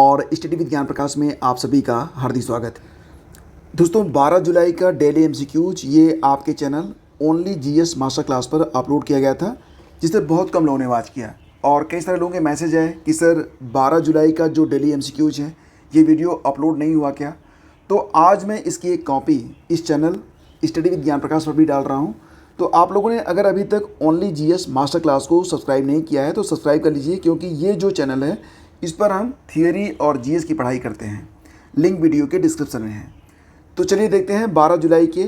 और study with ज्ञान प्रकाश में आप सभी का हार्दिक स्वागत। दोस्तों 12 जुलाई का डेली एमसीक्यूज ये आपके channel only GS master class पर अपलोड किया गया था, जिसे बहुत कम लोगों ने वॉच किया और कई सारे लोगों के मैसेज है कि सर 12 जुलाई का जो डेली एमसीक्यूज है ये वीडियो अपलोड नहीं हुआ क्या। तो आज मैं इसकी एक कॉपी इस चैनल स्टडी विद ज्ञान प्रकाश पर भी डाल रहा हूँ। तो आप लोगों ने अगर अभी तक ओनली जीएस मास्टर क्लास को सब्सक्राइब नहीं किया है तो सब्सक्राइब कर लीजिए, क्योंकि ये जो चैनल है इस पर हम थियरी और जीएस की पढ़ाई करते हैं। लिंक वीडियो के डिस्क्रिप्शन में है। तो चलिए देखते हैं 12 जुलाई के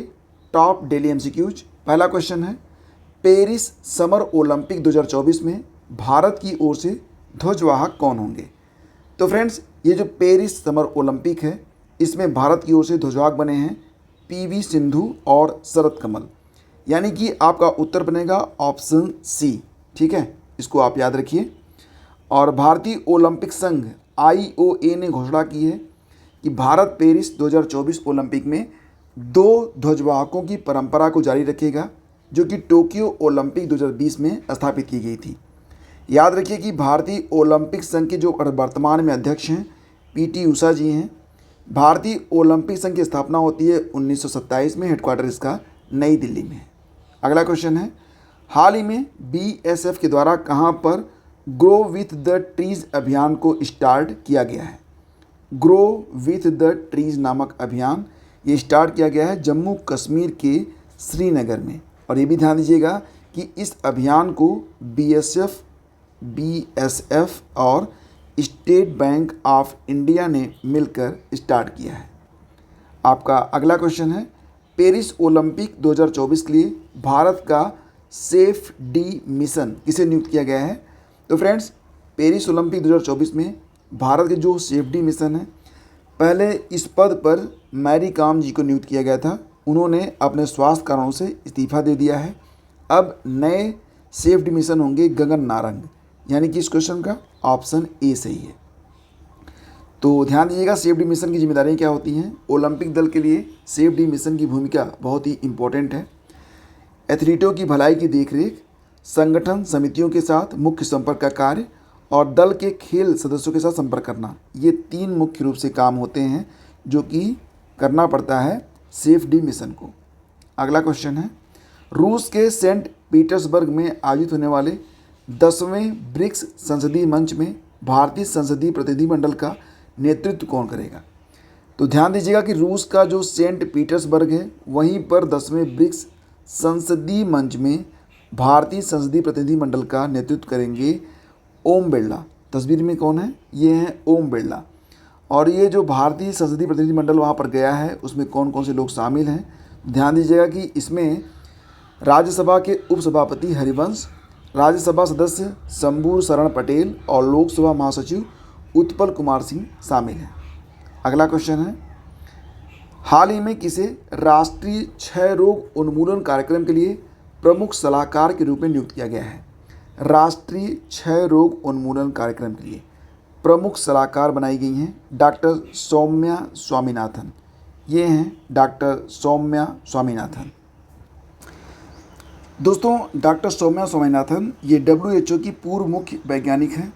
टॉप डेली एमसीक्यूज। पहला क्वेश्चन है, पेरिस समर ओलंपिक 2024 में भारत की ओर से ध्वजवाहक कौन होंगे। तो फ्रेंड्स, ये जो पेरिस समर ओलंपिक है इसमें भारत की ओर से ध्वजवाहक बने हैं पीवी सिंधु और शरत कमल, यानी कि आपका उत्तर बनेगा ऑप्शन सी। ठीक है, इसको आप याद रखिए। और भारतीय ओलंपिक संघ आईओए ने घोषणा की है कि भारत पेरिस 2024 ओलंपिक में 2 ध्वजवाहकों की परंपरा को जारी रखेगा, जो कि टोक्यो ओलंपिक 2020 में स्थापित की गई थी। याद रखिए कि भारतीय ओलंपिक संघ के जो वर्तमान में अध्यक्ष हैं पीटी उषा जी हैं। भारतीय ओलंपिक संघ की स्थापना होती है 1927 में, हेडक्वार्टर इसका नई दिल्ली में है। अगला क्वेश्चन है, हाल ही में बीएसएफ के द्वारा कहाँ पर ग्रो विथ द ट्रीज अभियान को स्टार्ट किया गया है। ग्रो विथ द ट्रीज नामक अभियान ये स्टार्ट किया गया है जम्मू कश्मीर के श्रीनगर में। और ये भी ध्यान दीजिएगा कि इस अभियान को बीएसएफ और स्टेट बैंक ऑफ इंडिया ने मिलकर स्टार्ट किया है। आपका अगला क्वेश्चन है, पेरिस ओलंपिक 2024 के लिए भारत का सेफ डी मिशन किसे नियुक्त किया गया है। तो फ्रेंड्स, पेरिस ओलंपिक 2024 में भारत के जो सेफ्टी मिशन है, पहले इस पद पर मैरी कॉम जी को नियुक्त किया गया था। उन्होंने अपने स्वास्थ्य कारणों से इस्तीफा दे दिया है। अब नए सेफ्टी मिशन होंगे गगन नारंग, यानी कि इस क्वेश्चन का ऑप्शन ए सही है। तो ध्यान दीजिएगा सेफ्टी मिशन की जिम्मेदारियाँ क्या होती हैं। ओलंपिक दल के लिए सेफ्टी मिशन की भूमिका बहुत ही इम्पोर्टेंट है। एथलीटों की भलाई की देखरेख, संगठन समितियों के साथ मुख्य संपर्क का कार्य और दल के खेल सदस्यों के साथ संपर्क करना, ये 3 मुख्य रूप से काम होते हैं जो कि करना पड़ता है सेफ्टी मिशन को। अगला क्वेश्चन है, रूस के सेंट पीटर्सबर्ग में आयोजित होने वाले 10वें ब्रिक्स संसदीय मंच में भारतीय संसदीय प्रतिनिधिमंडल का नेतृत्व कौन करेगा। तो ध्यान दीजिएगा कि रूस का जो सेंट पीटर्सबर्ग है वहीं पर 10वें ब्रिक्स संसदीय मंच में भारतीय संसदीय प्रतिनिधिमंडल का नेतृत्व करेंगे ओम बिरला। तस्वीर में कौन है, ये हैं ओम बिरला। और ये जो भारतीय संसदीय प्रतिनिधिमंडल वहाँ पर गया है उसमें कौन कौन से लोग शामिल हैं। ध्यान दीजिएगा कि इसमें राज्यसभा के उपसभापति हरिवंश, राज्यसभा सदस्य शंभू शरण पटेल और लोकसभा महासचिव उत्पल कुमार सिंह शामिल हैं। अगला क्वेश्चन है, हाल ही में किसे राष्ट्रीय क्षय रोग उन्मूलन कार्यक्रम के लिए प्रमुख सलाहकार के रूप में नियुक्त किया गया है। राष्ट्रीय क्षय रोग उन्मूलन कार्यक्रम के लिए प्रमुख सलाहकार बनाई गई हैं डॉक्टर सौम्या स्वामीनाथन। ये हैं डॉक्टर सौम्या स्वामीनाथन। दोस्तों, डॉक्टर सौम्या स्वामीनाथन ये WHO की पूर्व मुख्य वैज्ञानिक हैं।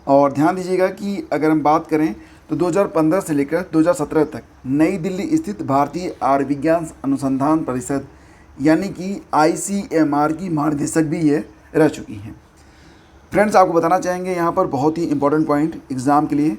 और ध्यान दीजिएगा कि अगर हम बात करें तो 2015 से लेकर 2017 तक नई दिल्ली स्थित भारतीय आयुर्विज्ञान अनुसंधान परिषद यानी कि ICMR की महानिदेशक भी ये रह चुकी हैं। फ्रेंड्स, आपको बताना चाहेंगे यहाँ पर बहुत ही इंपॉर्टेंट पॉइंट एग्ज़ाम के लिए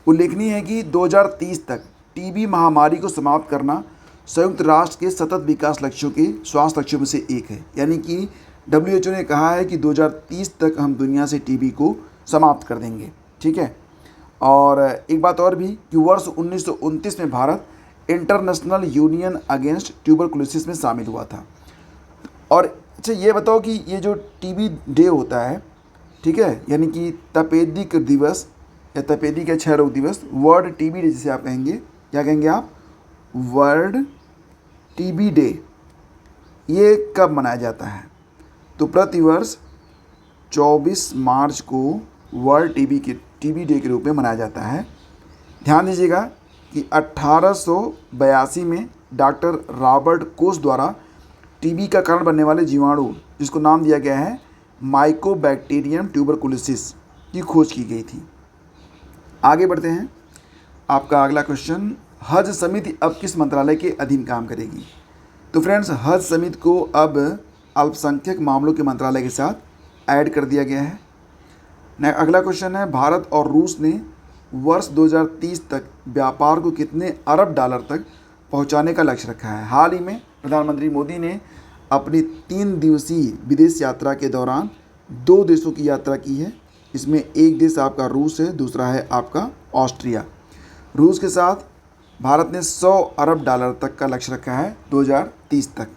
उल्लेखनीय है कि 2030 तक टीबी महामारी को समाप्त करना संयुक्त राष्ट्र के सतत विकास लक्ष्यों के स्वास्थ्य लक्ष्यों में से एक है। यानी कि WHO ने कहा है कि 2030 तक हम दुनिया से टीबी को समाप्त कर देंगे। ठीक है। और एक बात और भी कि वर्ष 1929 में Bharat international union against tuberculosis में शामिल हुआ था। और अच्छा ये बताओ कि ये जो टीबी डे होता है, ठीक है, यानी कि तपेदिक दिवस या तपेदिक या क्षय रोग दिवस, वर्ल्ड टीबी डे जिसे आप कहेंगे, क्या कहेंगे आप, वर्ल्ड टीबी डे, ये कब मनाया जाता है। तो प्रतिवर्ष 24 मार्च को वर्ल्ड टीबी डे के रूप में मनाया जाता है। ध्यान दीजिएगा कि 1882 में डॉक्टर रॉबर्ट कोच द्वारा टीबी का कारण बनने वाले जीवाणु, जिसको नाम दिया गया है माइकोबैक्टीरियम ट्यूबरकुलोसिस, की खोज की गई थी। आगे बढ़ते हैं। आपका अगला क्वेश्चन, हज समिति अब किस मंत्रालय के अधीन काम करेगी? तो फ्रेंड्स, हज समिति को अब अल्पसंख्यक मामलों के मंत्रालय के साथ ऐड कर दिया गया है। अगला क्वेश्चन है, भारत और रूस ने वर्ष 2030 तक व्यापार को कितने अरब डॉलर तक पहुंचाने का लक्ष्य रखा है? हाल ही में प्रधानमंत्री मोदी ने अपनी 3 दिवसीय विदेश यात्रा के दौरान 2 देशों की यात्रा की है। इसमें एक देश आपका रूस है, दूसरा है आपका ऑस्ट्रिया। रूस के साथ भारत ने 100 अरब डॉलर तक का लक्ष्य रखा है 2030 तक,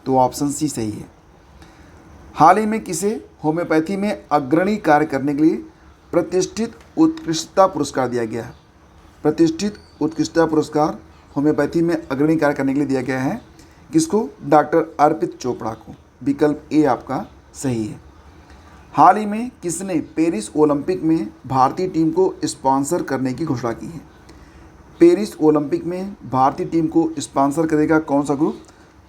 तो ऑप्शन सी सही है। हाल ही में किसे होम्योपैथी में अग्रणी कार्य करने के लिए प्रतिष्ठित उत्कृष्टता पुरस्कार दिया गया है? प्रतिष्ठित उत्कृष्टता पुरस्कार होम्योपैथी में अग्रणी कार्य करने के लिए दिया गया है किसको? डॉक्टर अर्पित चोपड़ा को। विकल्प ए आपका सही है। हाल ही में किसने पेरिस ओलंपिक में भारतीय टीम को स्पॉन्सर करने की घोषणा की है? पेरिस ओलंपिक में भारतीय टीम को स्पॉन्सर करेगा कौन सा ग्रुप?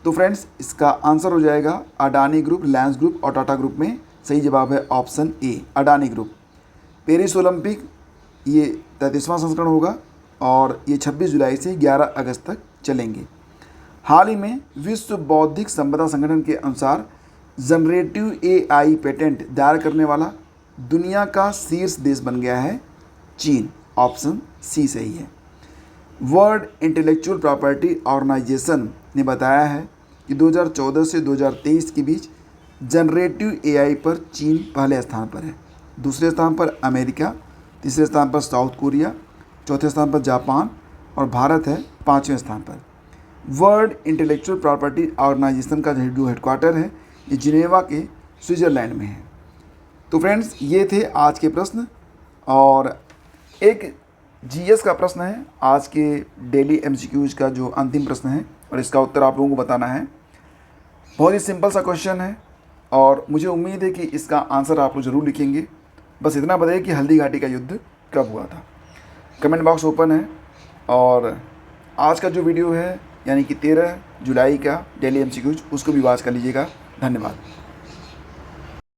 तो फ्रेंड्स, इसका आंसर हो जाएगा अडानी ग्रुप, रिलायंस ग्रुप और टाटा ग्रुप में सही जवाब है option A, Adani group. Paris Olympic ये 33वां संस्करण होगा और ये 26 जुलाई से 11 अगस्त तक चलेंगे। हाल ही में विश्व बौद्धिक संपदा संगठन के अनुसार जनरेटिव AI पेटेंट दायर करने वाला दुनिया का शीर्ष देश बन गया है चीन। ऑप्शन सी सही है। वर्ल्ड इंटेलेक्चुअल प्रॉपर्टी ऑर्गेनाइजेशन ने बताया है कि 2014 से 2023 के बीच जनरेटिव AI पर चीन पहले स्थान पर है, दूसरे स्थान पर अमेरिका, तीसरे स्थान पर साउथ कोरिया, चौथे स्थान पर जापान और भारत है 5वें स्थान पर। वर्ल्ड इंटेलेक्चुअल प्रॉपर्टी ऑर्गेनाइजेशन का जो हेडक्वार्टर है ये जिनेवा के स्विट्ज़रलैंड में है। तो फ्रेंड्स, ये थे आज के प्रश्न और एक GS का प्रश्न है आज के डेली MCQs का जो अंतिम प्रश्न है और इसका उत्तर आप लोगों को बताना है। बहुत ही सिंपल सा क्वेश्चन है और मुझे उम्मीद है कि इसका आंसर आप लोग ज़रूर लिखेंगे। बस इतना बताइए कि हल्दी घाटी का युद्ध कब हुआ था? कमेंट बॉक्स ओपन है और आज का जो वीडियो है यानी कि 13 जुलाई का डेली MCQs उसको भी वॉच कर लीजिएगा। धन्यवाद।